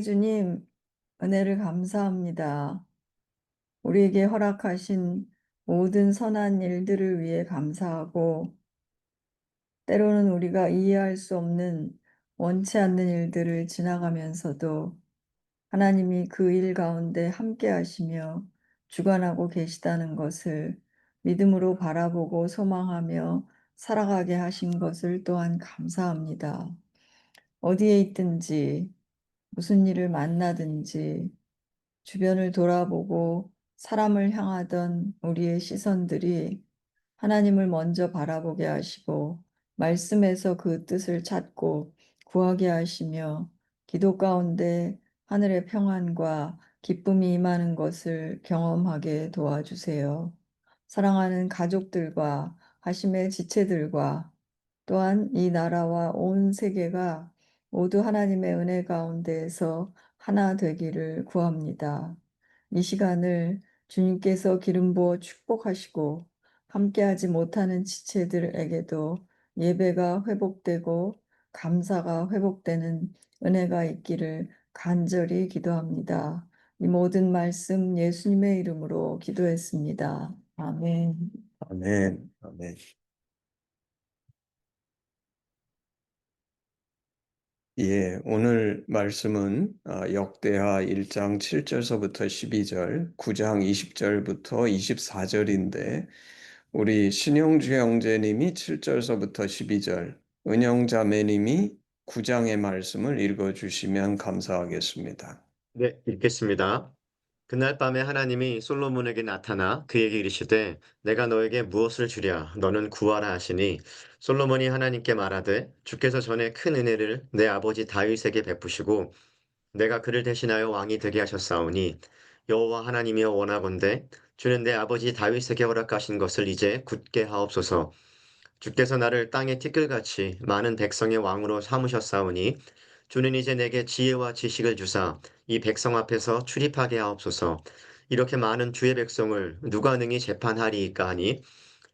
주님, 은혜를 감사합니다. 우리에게 허락하신 모든 선한 일들을 위해 감사하고, 때로는 우리가 이해할 수 없는 원치 않는 일들을 지나가면서도 하나님이 그 일 가운데 함께 하시며 주관하고 계시다는 것을 믿음으로 바라보고 소망하며 살아가게 하신 것을 또한 감사합니다. 어디에 있든지, 무슨 일을 만나든지, 주변을 돌아보고 사람을 향하던 우리의 시선들이 하나님을 먼저 바라보게 하시고 말씀에서 그 뜻을 찾고 구하게 하시며 기도 가운데 하늘의 평안과 기쁨이 임하는 것을 경험하게 도와주세요. 사랑하는 가족들과 하심의 지체들과 또한 이 나라와 온 세계가 모두 하나님의 은혜 가운데에서 하나 되기를 구합니다. 이 시간을 주님께서 기름 부어 축복하시고 함께하지 못하는 지체들에게도 예배가 회복되고 감사가 회복되는 은혜가 있기를 간절히 기도합니다. 이 모든 말씀 예수님의 이름으로 기도했습니다. 아멘. 아멘, 아멘. 예, 오늘 말씀은 역대하 1장 7절서부터 12절, 9장 20절부터 24절인데 우리 신용주 형제님이 7절서부터 12절, 은영자매님이 9장의 말씀을 읽어주시면 감사하겠습니다. 네, 읽겠습니다. 그날 밤에 하나님이 솔로몬에게 나타나 그에게 이르시되 내가 너에게 무엇을 주랴 너는 구하라 하시니 솔로몬이 하나님께 말하되 주께서 전에 큰 은혜를 내 아버지 다윗에게 베푸시고 내가 그를 대신하여 왕이 되게 하셨사오니 여호와 하나님이여 원하건대 주는 내 아버지 다윗에게 허락하신 것을 이제 굳게 하옵소서. 주께서 나를 땅의 티끌같이 많은 백성의 왕으로 삼으셨사오니 주는 이제 내게 지혜와 지식을 주사 이 백성 앞에서 출입하게 하옵소서. 이렇게 많은 주의 백성을 누가 능히 재판하리이까 하니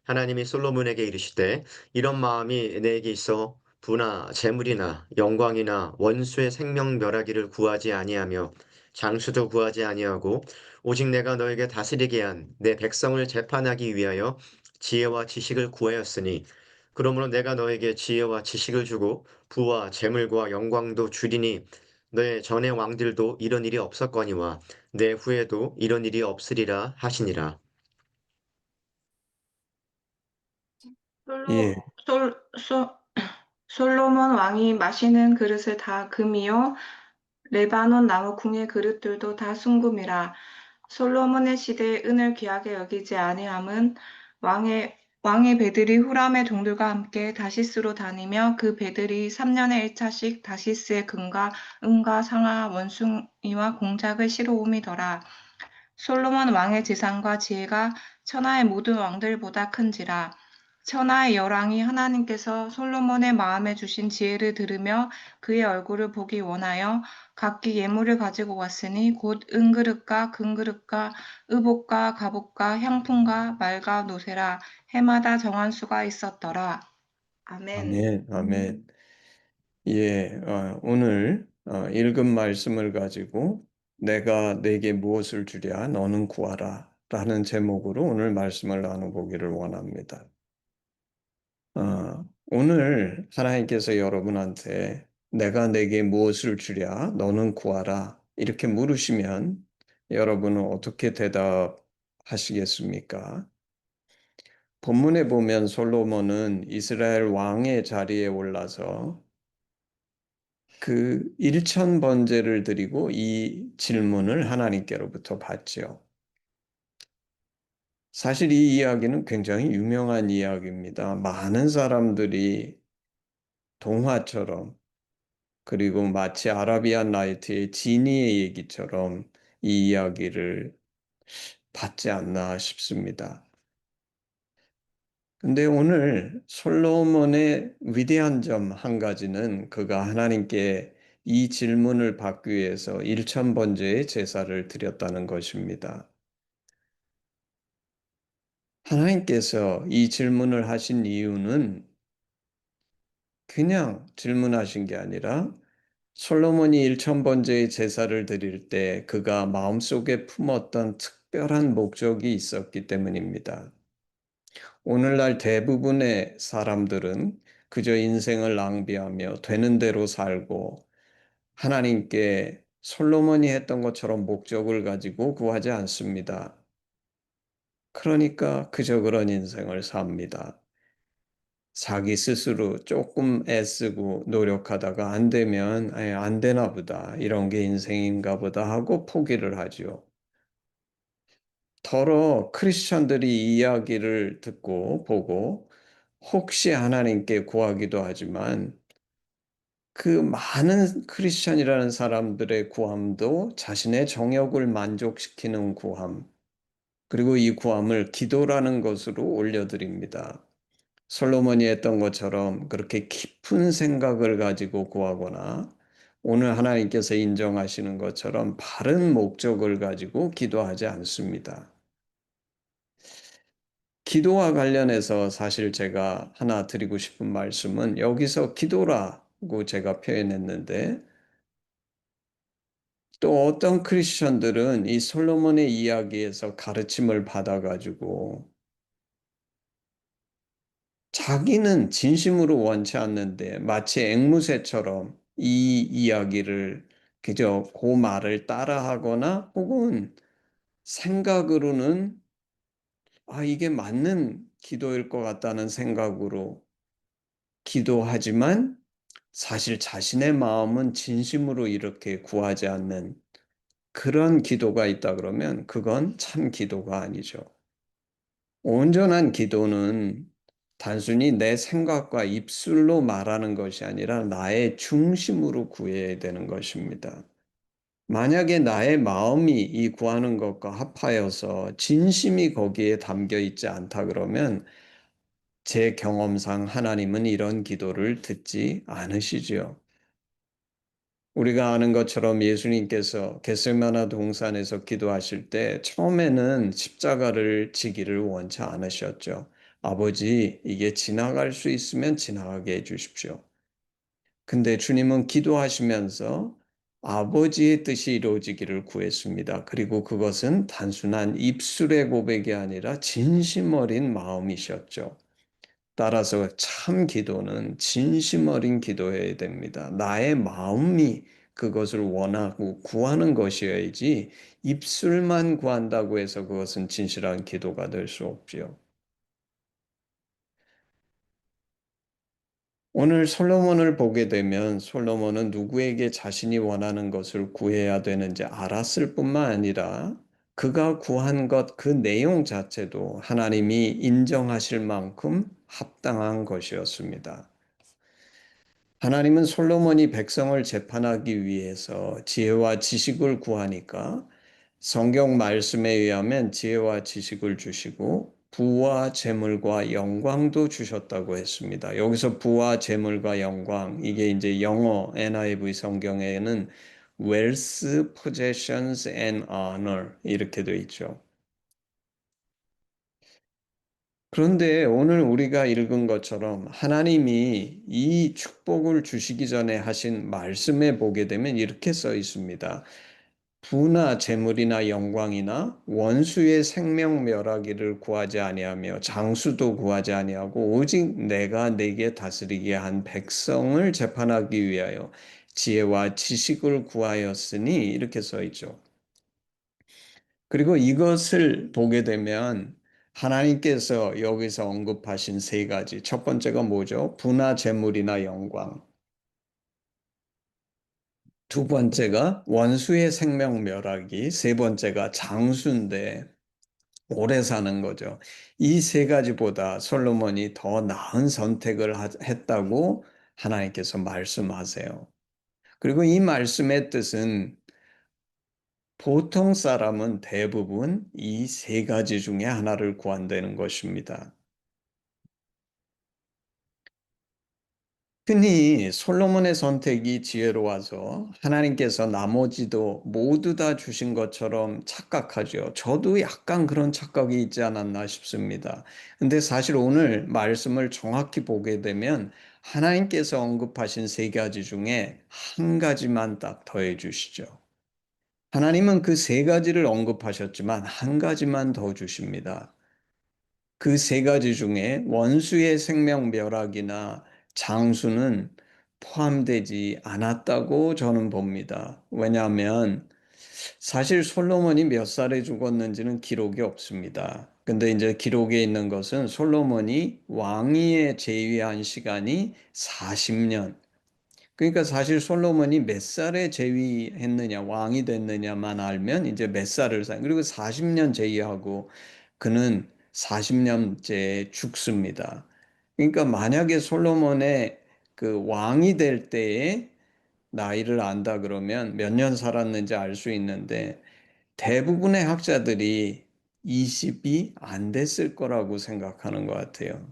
하나님이 솔로몬에게 이르시되 이런 마음이 내게 있어 부나 재물이나 영광이나 원수의 생명 멸하기를 구하지 아니하며 장수도 구하지 아니하고 오직 내가 너에게 다스리게 한 내 백성을 재판하기 위하여 지혜와 지식을 구하였으니 그러므로 내가 너에게 지혜와 지식을 주고 부와 재물과 영광도 주리니 내 전의 왕들도 이런 일이 없었거니와 내 후에도 이런 일이 없으리라 하시니라. 예, 솔로, 솔, 솔, 솔로몬 왕이 마시는 그릇을 다 금이요 레바논 나무 궁의 그릇들도 다 순금이라. 솔로몬의 시대에 은을 귀하게 여기지 아니함은 왕의 배들이 후람의 종들과 함께 다시스로 다니며 그 배들이 3년에 1차씩 다시스의 금과 은과 상아 원숭이와 공작을 실어옴이더라. 솔로몬 왕의 재산과 지혜가 천하의 모든 왕들보다 큰지라. 천하의 열왕이 하나님께서 솔로몬의 마음에 주신 지혜를 들으며 그의 얼굴을 보기 원하여 각기 예물을 가지고 왔으니 곧 은그릇과 금그릇과 의복과 갑옷과 향품과 말과 노새라. 해마다 정한 수가 있었더라. 아멘. 아멘, 아멘. 예, 오늘 읽은 말씀을 가지고 내가 내게 무엇을 주랴 너는 구하라 라는 제목으로 오늘 말씀을 나눠보기를 원합니다. 오늘 하나님께서 여러분한테 내가 내게 무엇을 주랴 너는 구하라 이렇게 물으시면 여러분은 어떻게 대답하시겠습니까? 본문에 보면 솔로몬은 이스라엘 왕의 자리에 올라서 그 일천 번제를 드리고 이 질문을 하나님께로부터 받죠. 사실 이 이야기는 굉장히 유명한 이야기입니다. 많은 사람들이 동화처럼 그리고 마치 아라비안 나이트의 지니의 얘기처럼 이 이야기를 받지 않나 싶습니다. 근데 오늘 솔로몬의 위대한 점 한 가지는 그가 하나님께 이 질문을 받기 위해서 1000번제의 제사를 드렸다는 것입니다. 하나님께서 이 질문을 하신 이유는 그냥 질문하신 게 아니라 솔로몬이 일천번제의 제사를 드릴 때 그가 마음속에 품었던 특별한 목적이 있었기 때문입니다. 오늘날 대부분의 사람들은 그저 인생을 낭비하며 되는 대로 살고 하나님께 솔로몬이 했던 것처럼 목적을 가지고 구하지 않습니다. 그러니까 그저 그런 인생을 삽니다. 자기 스스로 조금 애쓰고 노력하다가 안 되면 안 되나 보다. 이런 게 인생인가 보다 하고 포기를 하죠. 더러 크리스천들이 이 이야기를 듣고 보고 혹시 하나님께 구하기도 하지만 그 많은 크리스천이라는 사람들의 구함도 자신의 정욕을 만족시키는 구함, 그리고 이 구함을 기도라는 것으로 올려드립니다. 솔로몬이 했던 것처럼 그렇게 깊은 생각을 가지고 구하거나 오늘 하나님께서 인정하시는 것처럼 바른 목적을 가지고 기도하지 않습니다. 기도와 관련해서 사실 제가 하나 드리고 싶은 말씀은 여기서 기도라고 제가 표현했는데 또 어떤 크리스천들은 이 솔로몬의 이야기에서 가르침을 받아가지고 자기는 진심으로 원치 않는데 마치 앵무새처럼 이 이야기를 그저 그 말을 따라하거나 혹은 생각으로는 이게 맞는 기도일 것 같다는 생각으로 기도하지만 사실 자신의 마음은 진심으로 이렇게 구하지 않는 그런 기도가 있다 그러면 그건 참 기도가 아니죠. 온전한 기도는 단순히 내 생각과 입술로 말하는 것이 아니라 나의 중심으로 구해야 되는 것입니다. 만약에 나의 마음이 이 구하는 것과 합하여서 진심이 거기에 담겨 있지 않다 그러면 제 경험상 하나님은 이런 기도를 듣지 않으시지요. 우리가 아는 것처럼 예수님께서 겟세마네 동산에서 기도하실 때 처음에는 십자가를 지기를 원치 않으셨죠. 아버지, 이게 지나갈 수 있으면 지나가게 해주십시오. 근데 주님은 기도하시면서 아버지의 뜻이 이루어지기를 구했습니다. 그리고 그것은 단순한 입술의 고백이 아니라 진심 어린 마음이셨죠. 따라서 참 기도는 진심 어린 기도여야 됩니다. 나의 마음이 그것을 원하고 구하는 것이어야지 입술만 구한다고 해서 그것은 진실한 기도가 될 수 없지요. 오늘 솔로몬을 보게 되면 솔로몬은 누구에게 자신이 원하는 것을 구해야 되는지 알았을 뿐만 아니라 그가 구한 것 그 내용 자체도 하나님이 인정하실 만큼 합당한 것이었습니다. 하나님은 솔로몬이 백성을 재판하기 위해서 지혜와 지식을 구하니까 성경 말씀에 의하면 지혜와 지식을 주시고 부와 재물과 영광도 주셨다고 했습니다. 여기서 부와 재물과 영광, 이게 이제 영어 NIV 성경에는 wealth, possessions and honor 이렇게 되어 있죠. 그런데 오늘 우리가 읽은 것처럼 하나님이 이 축복을 주시기 전에 하신 말씀에 보게 되면 이렇게 써 있습니다. 부나 재물이나 영광이나 원수의 생명 멸하기를 구하지 아니하며 장수도 구하지 아니하고 오직 내가 내게 다스리게 한 백성을 재판하기 위하여 지혜와 지식을 구하였으니 이렇게 써 있죠. 그리고 이것을 보게 되면 하나님께서 여기서 언급하신 세 가지. 첫 번째가 뭐죠? 부나 재물이나 영광. 두 번째가 원수의 생명 멸하기. 세 번째가 장수인데 오래 사는 거죠. 이 세 가지보다 솔로몬이 더 나은 선택을 했다고 하나님께서 말씀하세요. 그리고 이 말씀의 뜻은 보통 사람은 대부분 이 세 가지 중에 하나를 구한다는 것입니다. 흔히 솔로몬의 선택이 지혜로워서 하나님께서 나머지도 모두 다 주신 것처럼 착각하죠. 저도 약간 그런 착각이 있지 않았나 싶습니다. 근데 사실 오늘 말씀을 정확히 보게 되면 하나님께서 언급하신 세 가지 중에 한 가지만 딱 더해 주시죠. 하나님은 그 세 가지를 언급하셨지만 한 가지만 더 주십니다. 그 세 가지 중에 원수의 생명 멸약이나 장수는 포함되지 않았다고 저는 봅니다. 왜냐하면 사실 솔로몬이 몇 살에 죽었는지는 기록이 없습니다. 근데 이제 기록에 있는 것은 솔로몬이 왕위에 재위한 시간이 40년. 그러니까 사실 솔로몬이 몇 살에 재위했느냐, 왕이 됐느냐만 알면 이제 몇 살을 그리고 40년 재위하고 그는 40년째 죽습니다. 그러니까 만약에 솔로몬의 그 왕이 될 때에 나이를 안다 그러면 몇 년 살았는지 알 수 있는데 대부분의 학자들이 20이 안 됐을 거라고 생각하는 것 같아요.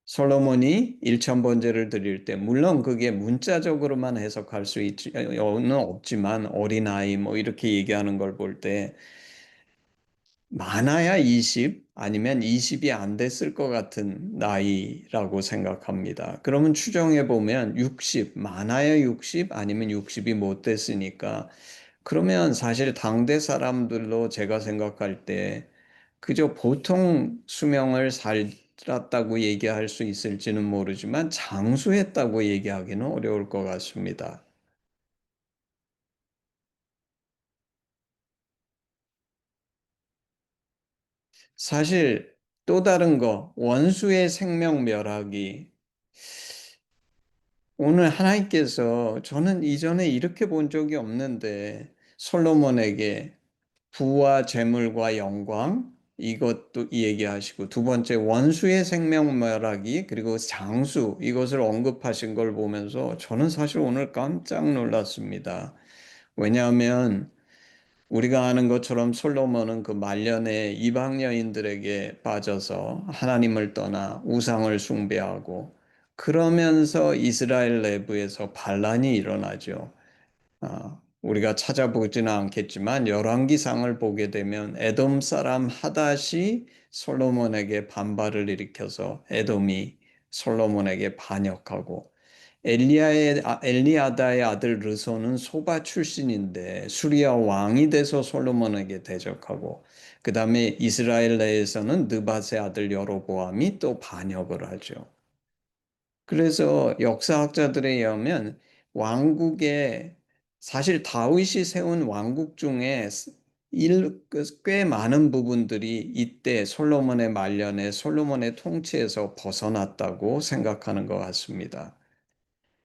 솔로몬이 일천번제를 드릴 때 물론 그게 문자적으로만 해석할 수는 없지만 어린아이 뭐 이렇게 얘기하는 걸 볼 때 많아야 20 아니면 20이 안 됐을 것 같은 나이라고 생각합니다. 그러면 추정해 보면 60 많아야 60 아니면 60이 못 됐으니까 그러면 사실 당대 사람들로 제가 생각할 때 그저 보통 수명을 살았다고 얘기할 수 있을지는 모르지만 장수했다고 얘기하기는 어려울 것 같습니다. 사실 또 다른 거, 원수의 생명 멸하기. 오늘 하나님께서 저는 이전에 이렇게 본 적이 없는데 솔로몬에게 부와 재물과 영광 이것도 얘기하시고 두 번째 원수의 생명 멸하기 그리고 장수 이것을 언급하신 걸 보면서 저는 사실 오늘 깜짝 놀랐습니다. 왜냐하면 우리가 아는 것처럼 솔로몬은 그 말년에 이방 여인들에게 빠져서 하나님을 떠나 우상을 숭배하고 그러면서 이스라엘 내부에서 반란이 일어나죠. 우리가 찾아보지는 않겠지만 열왕기상을 보게 되면 에돔 사람 하닷이 솔로몬에게 반발을 일으켜서 에돔이 솔로몬에게 반역하고 엘리아다의 아들 르손은 소바 출신인데 수리아 왕이 돼서 솔로몬에게 대적하고 그 다음에 이스라엘 내에서는 느밧의 아들 여로보암이 또 반역을 하죠. 그래서 역사학자들에 의하면 왕국의 사실 다윗이 세운 왕국 중에 꽤 많은 부분들이 이때 솔로몬의 말년에 솔로몬의 통치에서 벗어났다고 생각하는 것 같습니다.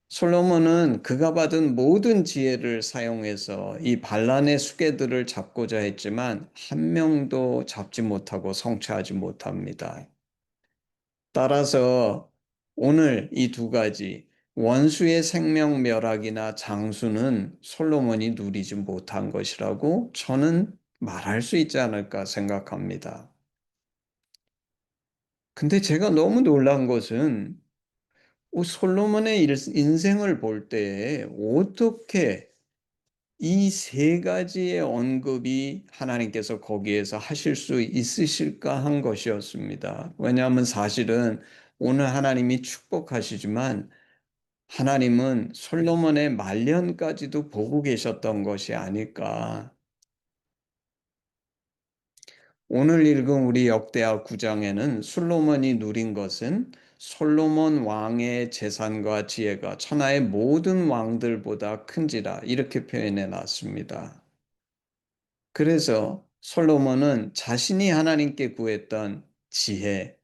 솔로몬은 그가 받은 모든 지혜를 사용해서 이 반란의 수괴들을 잡고자 했지만 한 명도 잡지 못하고 성취하지 못합니다. 따라서 오늘 이 두 가지 원수의 생명 멸약이나 장수는 솔로몬이 누리지 못한 것이라고 저는 말할 수 있지 않을까 생각합니다. 근데 제가 너무 놀란 것은 솔로몬의 인생을 볼 때 어떻게 이 세 가지의 언급이 하나님께서 거기에서 하실 수 있으실까 한 것이었습니다. 왜냐하면 사실은 오늘 하나님이 축복하시지만 하나님은 솔로몬의 말년까지도 보고 계셨던 것이 아닐까. 오늘 읽은 우리 역대하 9장에는 솔로몬이 누린 것은 솔로몬 왕의 재산과 지혜가 천하의 모든 왕들보다 큰지라 이렇게 표현해 놨습니다. 그래서 솔로몬은 자신이 하나님께 구했던 지혜,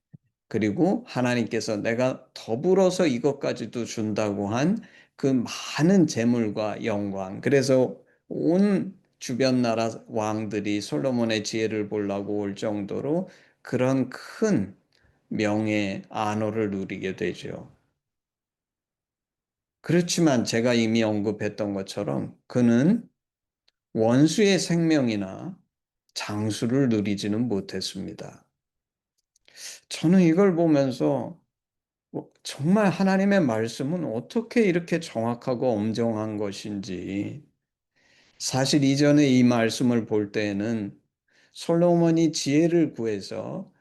그리고 하나님께서 내가 더불어서 이것까지도 준다고 한 그 많은 재물과 영광. 그래서 온 주변 나라 왕들이 솔로몬의 지혜를 보려고 올 정도로 그런 큰 명예, 안호를 누리게 되죠. 그렇지만 제가 이미 언급했던 것처럼 그는 원수의 생명이나 장수를 누리지는 못했습니다. 저는 이걸 보면서 정말 하나님의 말씀은 어떻게 이렇게 정확하고 엄정한 것인지 사실 이전에 이 말씀을 볼 때에는 솔로몬이 지혜를 구해서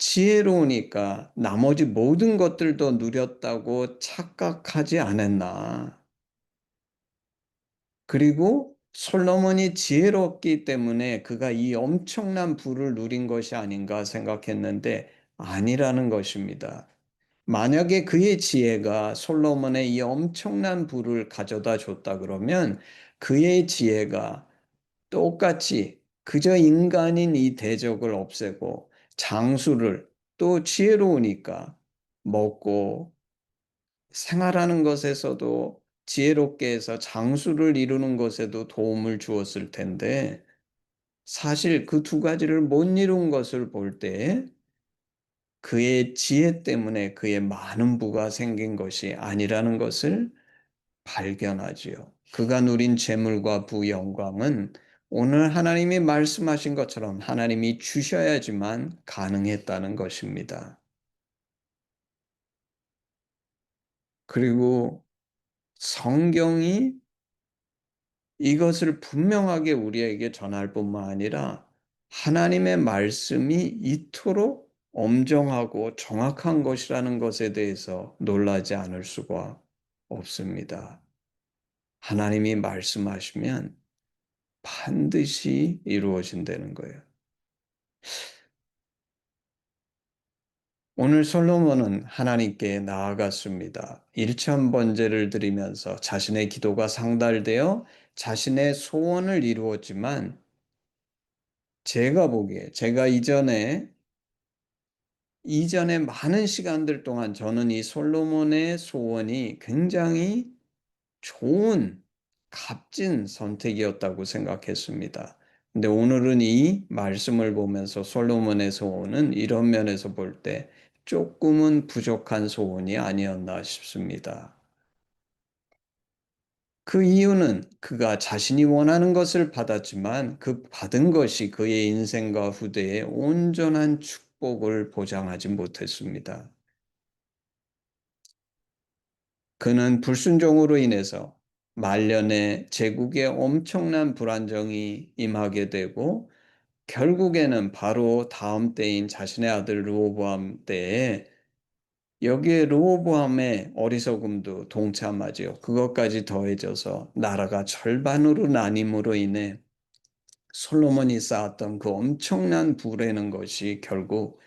지혜로우니까 나머지 모든 것들도 누렸다고 착각하지 않았나. 그리고 솔로몬이 지혜롭기 때문에 그가 이 엄청난 부를 누린 것이 아닌가 생각했는데 아니라는 것입니다. 만약에 그의 지혜가 솔로몬의 이 엄청난 부를 가져다 줬다 그러면 그의 지혜가 똑같이 그저 인간인 이 대적을 없애고 장수를, 또 지혜로우니까 먹고 생활하는 것에서도 지혜롭게 해서 장수를 이루는 것에도 도움을 주었을 텐데, 사실 그 두 가지를 못 이룬 것을 볼 때 그의 지혜 때문에 그의 많은 부가 생긴 것이 아니라는 것을 발견하지요. 그가 누린 재물과 부 영광은 오늘 하나님이 말씀하신 것처럼 하나님이 주셔야지만 가능했다는 것입니다. 그리고 성경이 이것을 분명하게 우리에게 전할 뿐만 아니라 하나님의 말씀이 이토록 엄정하고 정확한 것이라는 것에 대해서 놀라지 않을 수가 없습니다. 하나님이 말씀하시면 반드시 이루어진다는 거예요. 오늘 솔로몬은 하나님께 나아갔습니다. 일천 번제를 드리면서 자신의 기도가 상달되어 자신의 소원을 이루었지만, 제가 보기에 제가 이전에 많은 시간들 동안 저는 이 솔로몬의 소원이 굉장히 좋은 값진 선택이었다고 생각했습니다. 근데 오늘은 이 말씀을 보면서 솔로몬의 소원은 이런 면에서 볼 때 조금은 부족한 소원이 아니었나 싶습니다. 그 이유는 그가 자신이 원하는 것을 받았지만 그 받은 것이 그의 인생과 후대에 온전한 축복을 보장하지 못했습니다. 그는 불순종으로 인해서 말년에 제국에 엄청난 불안정이 임하게 되고, 결국에는 바로 다음 때인 자신의 아들 르호보암 때에 여기에 르호보암의 어리석음도 동참하지요. 그것까지 더해져서 나라가 절반으로 나님으로 인해 솔로몬이 쌓았던 그 엄청난 부라는 것이 결국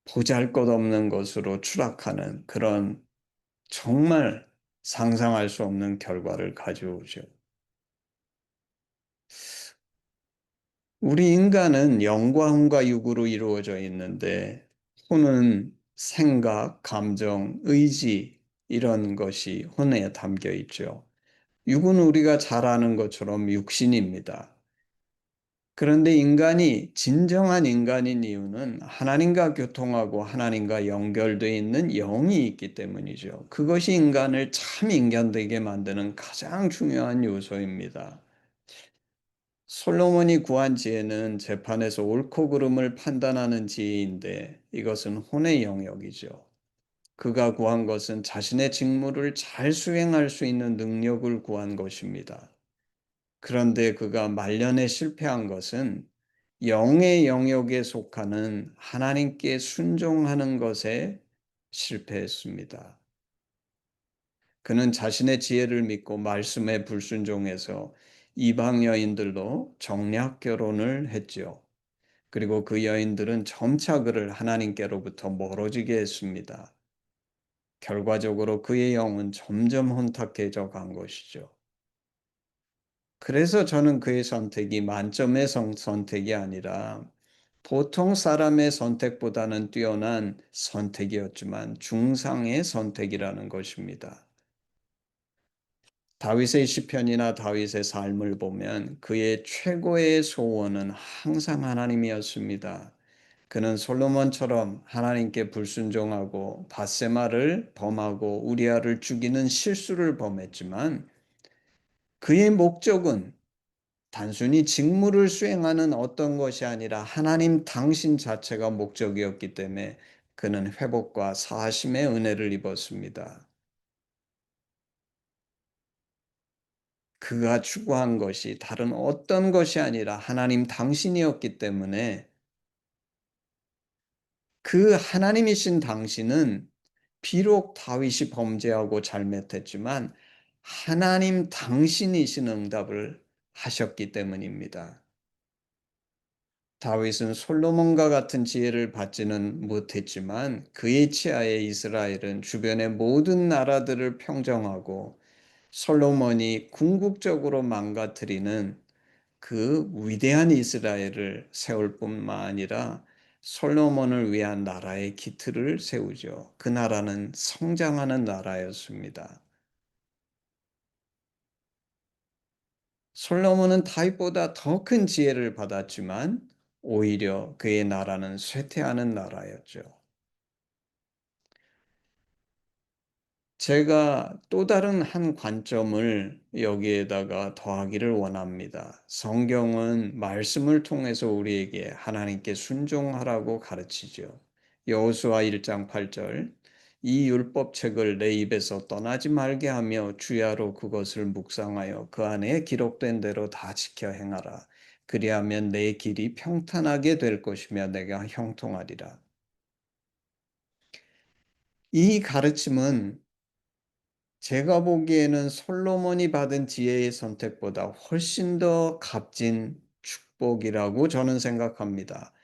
보잘것없는 것으로 추락하는 그런 정말 상상할 수 없는 결과를 가져오죠. 우리 인간은 영과 혼과 육으로 이루어져 있는데, 혼은 생각, 감정, 의지, 이런 것이 혼에 담겨 있죠. 육은 우리가 잘 아는 것처럼 육신입니다. 그런데 인간이 진정한 인간인 이유는 하나님과 교통하고 하나님과 연결되어 있는 영이 있기 때문이죠. 그것이 인간을 참 인간되게 만드는 가장 중요한 요소입니다. 솔로몬이 구한 지혜는 재판에서 옳고 그름을 판단하는 지혜인데, 이것은 혼의 영역이죠. 그가 구한 것은 자신의 직무를 잘 수행할 수 있는 능력을 구한 것입니다. 그런데 그가 말년에 실패한 것은 영의 영역에 속하는 하나님께 순종하는 것에 실패했습니다. 그는 자신의 지혜를 믿고 말씀에 불순종해서 이방 여인들로 정략 결혼을 했지요. 그리고 그 여인들은 점차 그를 하나님께로부터 멀어지게 했습니다. 결과적으로 그의 영은 점점 혼탁해져 간 것이죠. 그래서 저는 그의 선택이 만점의 선택이 아니라 보통 사람의 선택보다는 뛰어난 선택이었지만 중상의 선택이라는 것입니다. 다윗의 시편이나 다윗의 삶을 보면 그의 최고의 소원은 항상 하나님이었습니다. 그는 솔로몬처럼 하나님께 불순종하고 밧세마를 범하고 우리아를 죽이는 실수를 범했지만, 그의 목적은 단순히 직무를 수행하는 어떤 것이 아니라 하나님 당신 자체가 목적이었기 때문에 그는 회복과 사하심의 은혜를 입었습니다. 그가 추구한 것이 다른 어떤 것이 아니라 하나님 당신이었기 때문에 그 하나님이신 당신은 비록 다윗이 범죄하고 잘못했지만 하나님 당신이신 응답을 하셨기 때문입니다. 다윗은 솔로몬과 같은 지혜를 받지는 못했지만 그의 치하에 이스라엘은 주변의 모든 나라들을 평정하고 솔로몬이 궁극적으로 망가뜨리는 그 위대한 이스라엘을 세울 뿐만 아니라 솔로몬을 위한 나라의 기틀을 세우죠. 그 나라는 성장하는 나라였습니다. 솔로몬은 다윗보다 더 큰 지혜를 받았지만 오히려 그의 나라는 쇠퇴하는 나라였죠. 제가 또 다른 한 관점을 여기에다가 더하기를 원합니다. 성경은 말씀을 통해서 우리에게 하나님께 순종하라고 가르치죠. 여호수아 1장 8절 이 율법책을 내 입에서 떠나지 말게 하며 주야로 그것을 묵상하여 그 안에 기록된 대로 다 지켜 행하라. 그리하면 내 길이 평탄하게 될 것이며 내가 형통하리라. 이 가르침은 제가 보기에는 솔로몬이 받은 지혜의 선택보다 훨씬 더 값진 축복이라고 저는 생각합니다.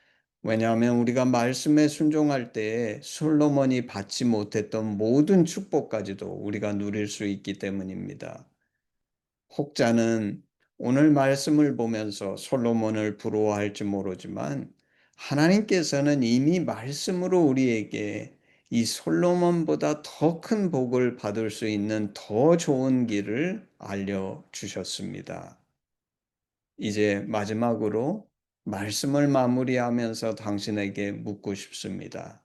왜냐하면 우리가 말씀에 순종할 때에 솔로몬이 받지 못했던 모든 축복까지도 우리가 누릴 수 있기 때문입니다. 혹자는 오늘 말씀을 보면서 솔로몬을 부러워할지 모르지만 하나님께서는 이미 말씀으로 우리에게 이 솔로몬보다 더 큰 복을 받을 수 있는 더 좋은 길을 알려주셨습니다. 이제 마지막으로 말씀을 마무리하면서 당신에게 묻고 싶습니다.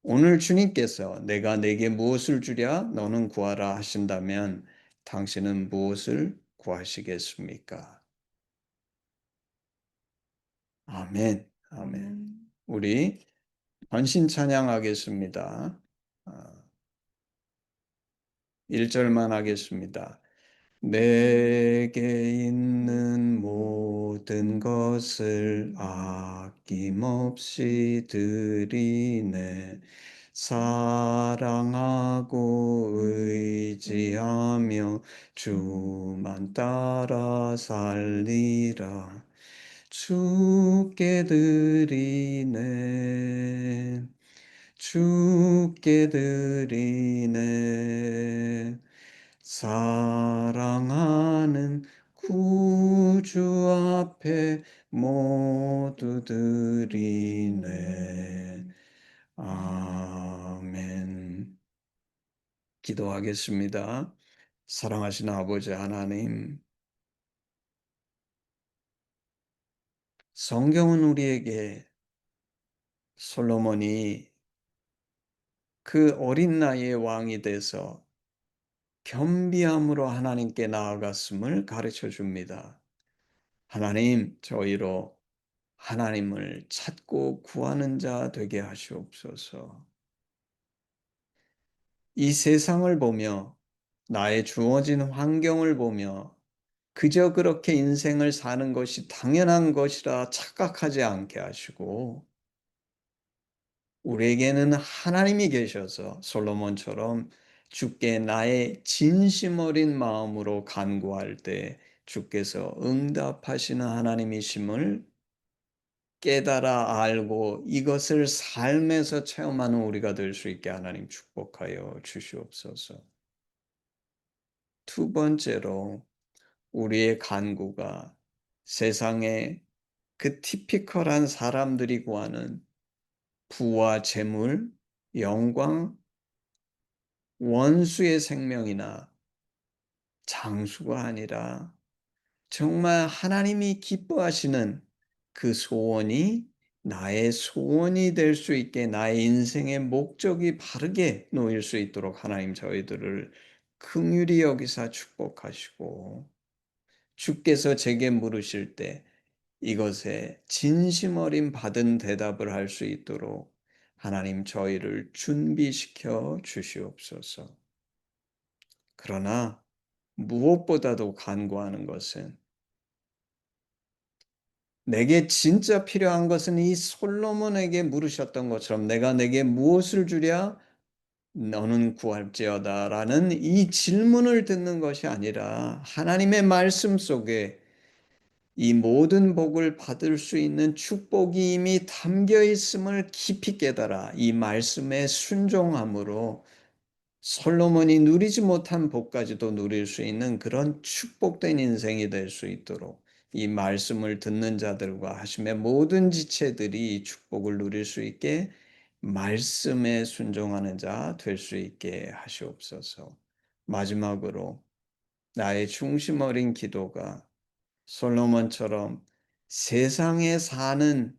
오늘 주님께서 내가 내게 무엇을 주랴 너는 구하라 하신다면 당신은 무엇을 구하시겠습니까? 아멘. 아멘. 우리 전신 찬양하겠습니다. 1절만 하겠습니다. 내게 있는 모든 것을 아낌없이 드리네. 사랑하고 의지하며 주만 따라 살리라. 주께 드리네. 주께 드리네. 사랑하는 구주 앞에 모두 드리네. 아멘. 기도하겠습니다. 사랑하신 아버지 하나님, 성경은 우리에게 솔로몬이 그 어린 나이에 왕이 돼서 겸비함으로 하나님께 나아갔음을 가르쳐 줍니다. 하나님, 저희로 하나님을 찾고 구하는 자 되게 하시옵소서. 이 세상을 보며 나의 주어진 환경을 보며 그저 그렇게 인생을 사는 것이 당연한 것이라 착각하지 않게 하시고 우리에게는 하나님이 계셔서 솔로몬처럼 주께 나의 진심 어린 마음으로 간구할 때 주께서 응답하시는 하나님이심을 깨달아 알고 이것을 삶에서 체험하는 우리가 될 수 있게 하나님 축복하여 주시옵소서. 두 번째로 우리의 간구가 세상에 그 티피컬한 사람들이 구하는 부와 재물, 영광, 원수의 생명이나 장수가 아니라 정말 하나님이 기뻐하시는 그 소원이 나의 소원이 될 수 있게 나의 인생의 목적이 바르게 놓일 수 있도록 하나님 저희들을 긍휼히 여기사 축복하시고 주께서 제게 물으실 때 이것에 진심 어린 받은 대답을 할 수 있도록 하나님 저희를 준비시켜 주시옵소서. 그러나 무엇보다도 간구하는 것은 내게 진짜 필요한 것은 이 솔로몬에게 물으셨던 것처럼 내가 내게 무엇을 주랴 너는 구할지어다라는 이 질문을 듣는 것이 아니라 하나님의 말씀 속에 이 모든 복을 받을 수 있는 축복이 이미 담겨 있음을 깊이 깨달아 이 말씀에 순종함으로 솔로몬이 누리지 못한 복까지도 누릴 수 있는 그런 축복된 인생이 될 수 있도록 이 말씀을 듣는 자들과 하심의 모든 지체들이 이 축복을 누릴 수 있게 말씀에 순종하는 자 될 수 있게 하시옵소서. 마지막으로 나의 중심 어린 기도가 솔로몬처럼 세상에 사는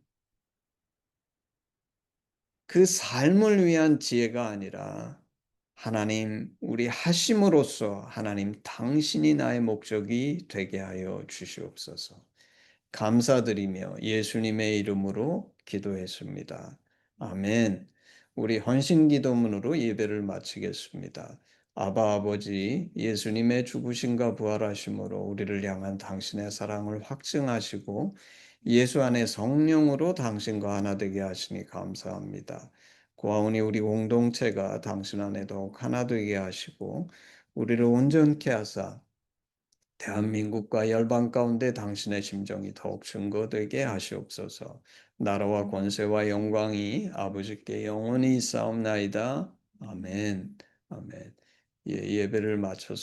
그 삶을 위한 지혜가 아니라 하나님 우리 하심으로써 하나님 당신이 나의 목적이 되게 하여 주시옵소서. 감사드리며 예수님의 이름으로 기도했습니다. 아멘. 우리 헌신 기도문으로 예배를 마치겠습니다. 아바 아버지, 예수님의 죽으심과 부활하심으로 우리를 향한 당신의 사랑을 확증하시고 예수 안에 성령으로 당신과 하나 되게 하시니 감사합니다. 고아오니 우리 공동체가 당신 안에 더욱 하나 되게 하시고 우리를 온전케 하사 대한민국과 열방 가운데 당신의 심정이 더욱 증거되게 하시옵소서. 나라와 권세와 영광이 아버지께 영원히 있사옵나이다. 아멘. 아멘. 예배를 마쳤습니다.